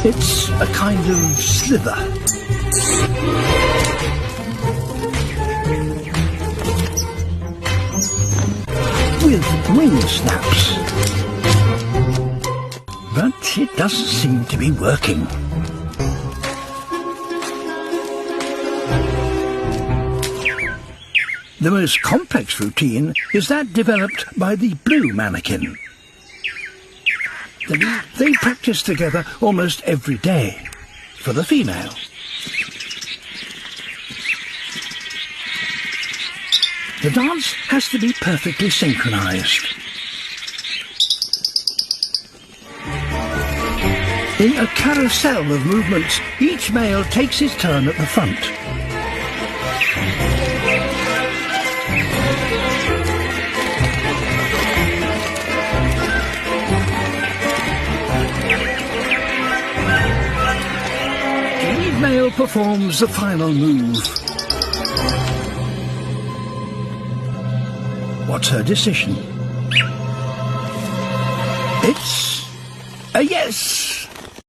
It's a kind of slither. With wing snaps. But it doesn't seem to be working. The most complex routine is that developed by the blue mannequin. They practice together almost every day, for the female. The dance has to be perfectly synchronized. In a carousel of movements, each male takes his turn at the front. Each male performs the final move. What's her decision? It's a yes!